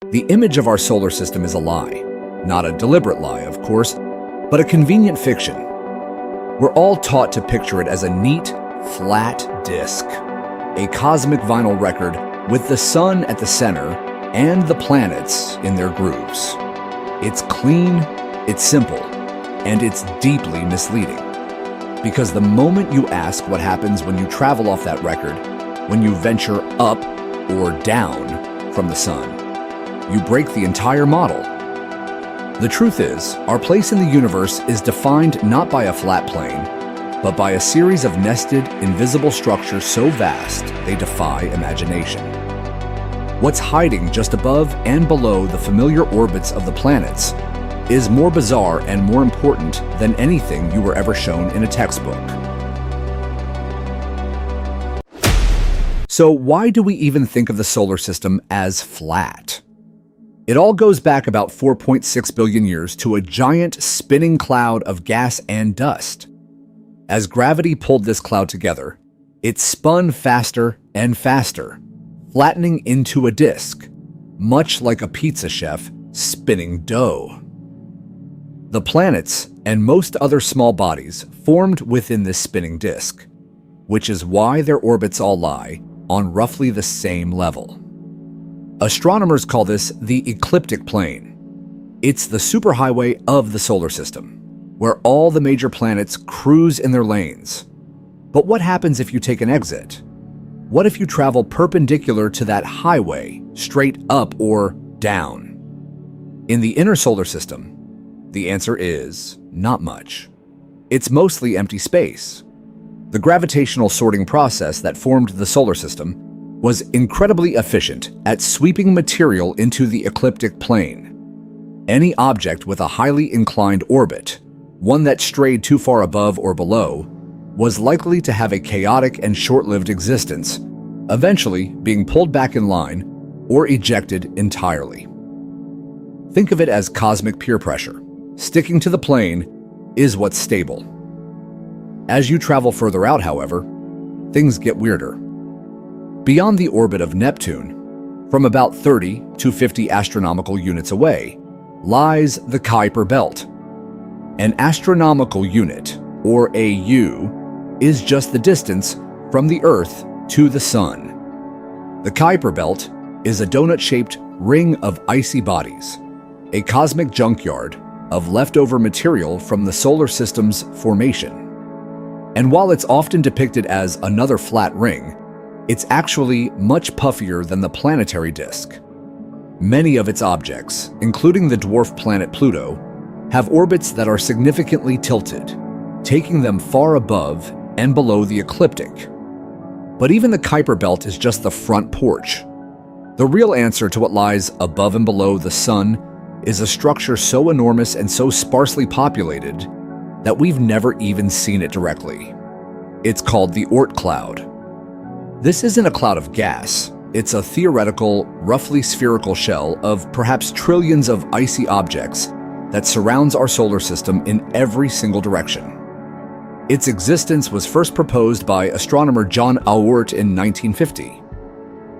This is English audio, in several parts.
The image of our solar system is a lie. Not a deliberate lie, of course, but a convenient fiction. We're all taught to picture it as a neat, flat disk, a cosmic vinyl record with the sun at the center and the planets in their grooves. It's clean, it's simple, and it's deeply misleading. Because the moment you ask what happens when you travel off that record, when you venture up or down from the sun, you break the entire model. The truth is, our place in the universe is defined not by a flat plane, but by a series of nested, invisible structures so vast they defy imagination. What's hiding just above and below the familiar orbits of the planets is more bizarre and more important than anything you were ever shown in a textbook. So why do we even think of the solar system as flat? It all goes back about 4.6 billion years to a giant spinning cloud of gas and dust. As gravity pulled this cloud together, it spun faster and faster, flattening into a disk, much like a pizza chef spinning dough. The planets and most other small bodies formed within this spinning disk, which is why their orbits all lie on roughly the same level. Astronomers call this the ecliptic plane. It's the superhighway of the solar system, where all the major planets cruise in their lanes. But what happens if you take an exit? What if you travel perpendicular to that highway, straight up or down? In the inner solar system, the answer is not much. It's mostly empty space. The gravitational sorting process that formed the solar system was incredibly efficient at sweeping material into the ecliptic plane. Any object with a highly inclined orbit, one that strayed too far above or below, was likely to have a chaotic and short-lived existence, eventually being pulled back in line or ejected entirely. Think of it as cosmic peer pressure. Sticking to the plane is what's stable. As you travel further out, however, things get weirder. Beyond the orbit of Neptune, from about 30 to 50 astronomical units away, lies the Kuiper Belt. An astronomical unit, or AU, is just the distance from the Earth to the Sun. The Kuiper Belt is a donut-shaped ring of icy bodies, a cosmic junkyard of leftover material from the solar system's formation. And while it's often depicted as another flat ring, it's actually much puffier than the planetary disk. Many of its objects, including the dwarf planet Pluto, have orbits that are significantly tilted, taking them far above and below the ecliptic. But even the Kuiper Belt is just the front porch. The real answer to what lies above and below the Sun is a structure so enormous and so sparsely populated that we've never even seen it directly. It's called the Oort cloud. This isn't a cloud of gas. It's a theoretical, roughly spherical shell of perhaps trillions of icy objects that surrounds our solar system in every single direction. Its existence was first proposed by astronomer John Oort in 1950.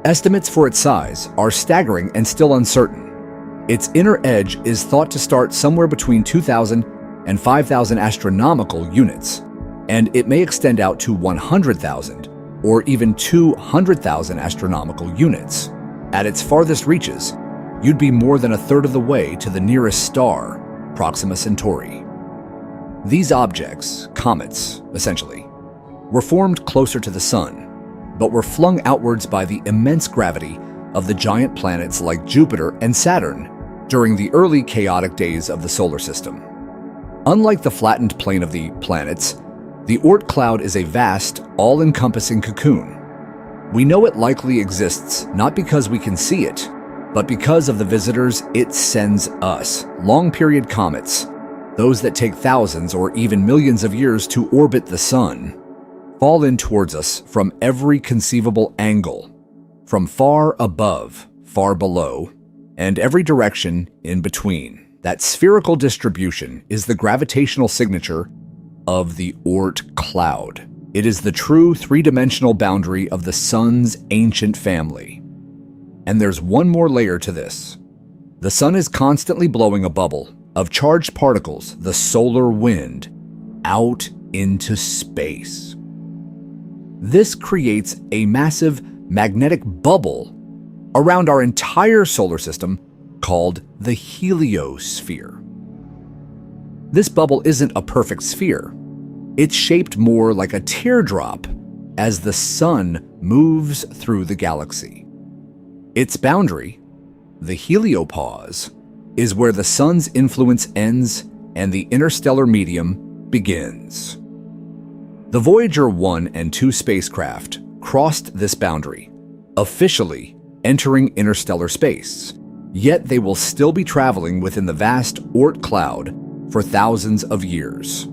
Estimates for its size are staggering and still uncertain. Its inner edge is thought to start somewhere between 2,000 and 5,000 astronomical units, and it may extend out to 100,000 or even 200,000 astronomical units. At its farthest reaches, you'd be more than a third of the way to the nearest star, Proxima Centauri. These objects, comets, essentially, were formed closer to the Sun, but were flung outwards by the immense gravity of the giant planets like Jupiter and Saturn during the early chaotic days of the solar system. Unlike the flattened plane of the planets, the Oort cloud is a vast, all-encompassing cocoon. We know it likely exists not because we can see it, but because of the visitors it sends us, long-period comets, those that take thousands or even millions of years to orbit the Sun, fall in towards us from every conceivable angle, from far above, far below, and every direction in between. That spherical distribution is the gravitational signature of the Oort cloud. It is the true three-dimensional boundary of the Sun's ancient family. And there's one more layer to this. The sun is constantly blowing a bubble of charged particles, the solar wind, out into space. This creates a massive magnetic bubble around our entire solar system called the heliosphere. This bubble isn't a perfect sphere. It's shaped more like a teardrop as the sun moves through the galaxy. Its boundary, the heliopause, is where the sun's influence ends and the interstellar medium begins. The Voyager 1 and 2 spacecraft crossed this boundary, officially entering interstellar space, yet they will still be traveling within the vast Oort cloud for thousands of years.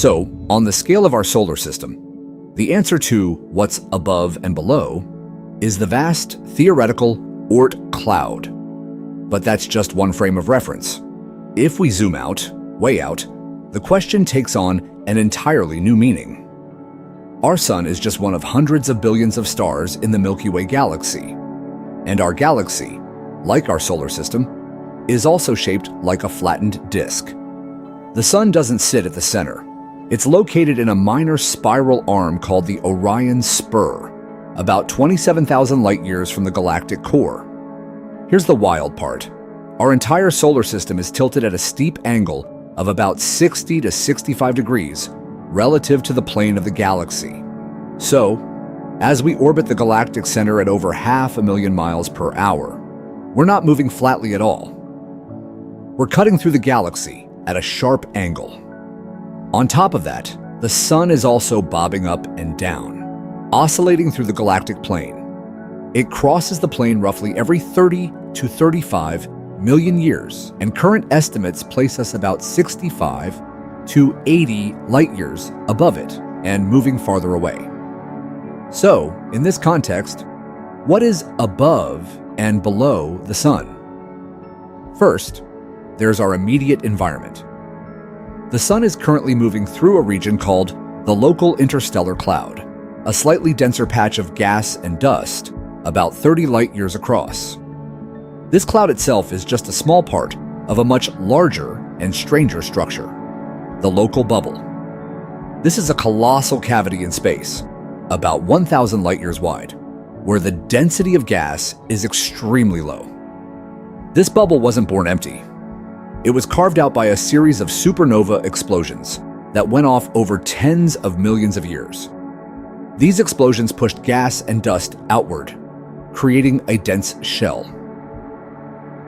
So, on the scale of our solar system, the answer to what's above and below is the vast theoretical Oort cloud. But that's just one frame of reference. If we zoom out, way out, the question takes on an entirely new meaning. Our sun is just one of hundreds of billions of stars in the Milky Way galaxy. And our galaxy, like our solar system, is also shaped like a flattened disk. The sun doesn't sit at the center. It's located in a minor spiral arm called the Orion Spur, about 27,000 light-years from the galactic core. Here's the wild part. Our entire solar system is tilted at a steep angle of about 60 to 65 degrees relative to the plane of the galaxy. So, as we orbit the galactic center at over 500,000 miles per hour, we're not moving flatly at all. We're cutting through the galaxy at a sharp angle. On top of that, the sun is also bobbing up and down, oscillating through the galactic plane. It crosses the plane roughly every 30 to 35 million years, and current estimates place us about 65 to 80 light-years above it and moving farther away. So, in this context, what is above and below the sun? First, there's our immediate environment. The sun is currently moving through a region called the local interstellar cloud, a slightly denser patch of gas and dust about 30 light-years across. This cloud itself is just a small part of a much larger and stranger structure, the local bubble. This is a colossal cavity in space, about 1,000 light-years wide, where the density of gas is extremely low. This bubble wasn't born empty. It was carved out by a series of supernova explosions that went off over tens of millions of years. These explosions pushed gas and dust outward, creating a dense shell.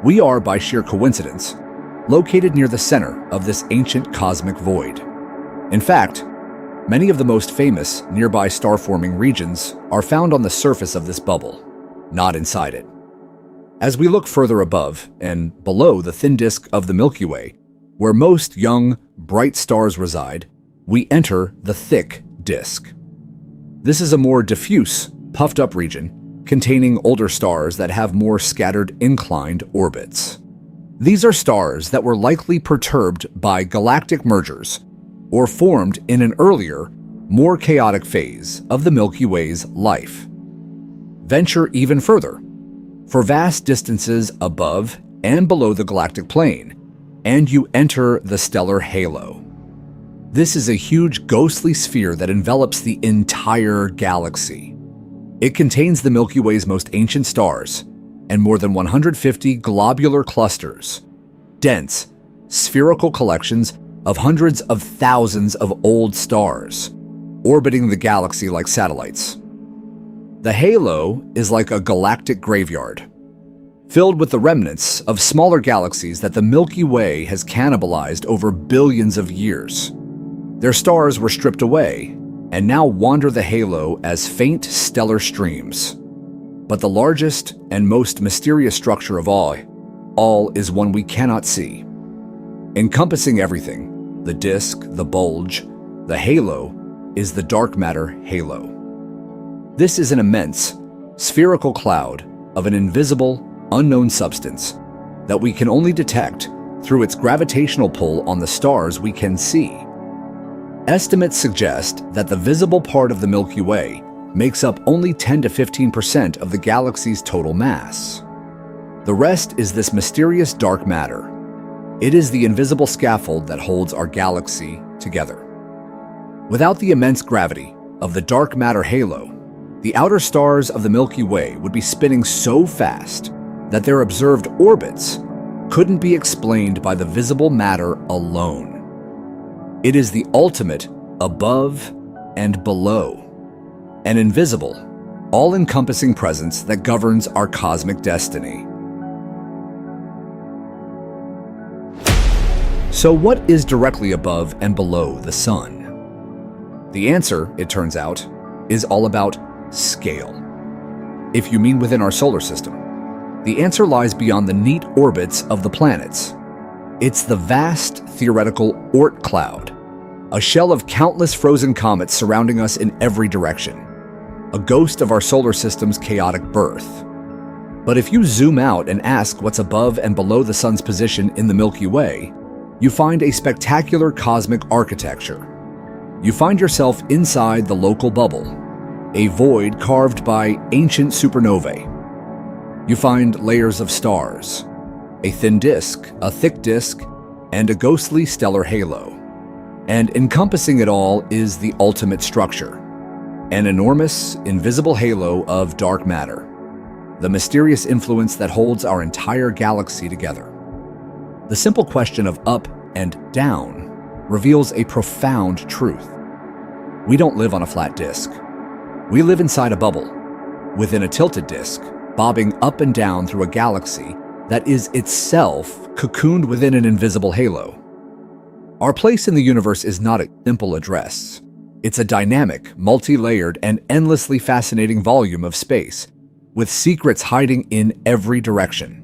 We are, by sheer coincidence, located near the center of this ancient cosmic void. In fact, many of the most famous nearby star-forming regions are found on the surface of this bubble, not inside it. As we look further above and below the thin disk of the Milky Way, where most young, bright stars reside, we enter the thick disk. This is a more diffuse, puffed-up region containing older stars that have more scattered inclined orbits. These are stars that were likely perturbed by galactic mergers or formed in an earlier, more chaotic phase of the Milky Way's life. Venture even further, for vast distances above and below the galactic plane, and you enter the stellar halo. This is a huge ghostly sphere that envelops the entire galaxy. It contains the Milky Way's most ancient stars and more than 150 globular clusters, dense, spherical collections of hundreds of thousands of old stars, orbiting the galaxy like satellites. The halo is like a galactic graveyard, filled with the remnants of smaller galaxies that the Milky Way has cannibalized over billions of years. Their stars were stripped away and now wander the halo as faint stellar streams. But the largest and most mysterious structure of all is one we cannot see. Encompassing everything, the disk, the bulge, the halo, is the dark matter halo. This is an immense, spherical cloud of an invisible, unknown substance that we can only detect through its gravitational pull on the stars we can see. Estimates suggest that the visible part of the Milky Way makes up only 10 to 15% of the galaxy's total mass. The rest is this mysterious dark matter. It is the invisible scaffold that holds our galaxy together. Without the immense gravity of the dark matter halo, the outer stars of the Milky Way would be spinning so fast that their observed orbits couldn't be explained by the visible matter alone. It is the ultimate above and below, an invisible, all-encompassing presence that governs our cosmic destiny. So what is directly above and below the Sun? The answer, it turns out, is all about scale. If you mean within our solar system, the answer lies beyond the neat orbits of the planets. It's the vast theoretical Oort cloud, a shell of countless frozen comets surrounding us in every direction, a ghost of our solar system's chaotic birth. But if you zoom out and ask what's above and below the Sun's position in the Milky Way, you find a spectacular cosmic architecture. You find yourself inside the local bubble, a void carved by ancient supernovae. You find layers of stars, a thin disk, a thick disk, and a ghostly stellar halo. And encompassing it all is the ultimate structure, an enormous, invisible halo of dark matter, the mysterious influence that holds our entire galaxy together. The simple question of up and down reveals a profound truth. We don't live on a flat disk. We live inside a bubble, within a tilted disk, bobbing up and down through a galaxy that is itself cocooned within an invisible halo. Our place in the universe is not a simple address. It's a dynamic, multi-layered, and endlessly fascinating volume of space, with secrets hiding in every direction.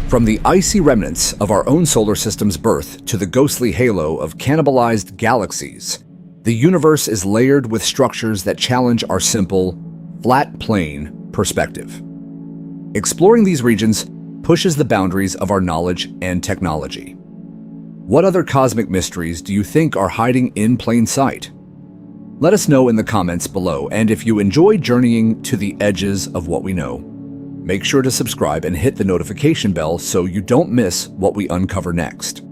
From the icy remnants of our own solar system's birth to the ghostly halo of cannibalized galaxies, the universe is layered with structures that challenge our simple, flat plane perspective. Exploring these regions pushes the boundaries of our knowledge and technology. What other cosmic mysteries do you think are hiding in plain sight? Let us know in the comments below, and if you enjoy journeying to the edges of what we know, make sure to subscribe and hit the notification bell so you don't miss what we uncover next.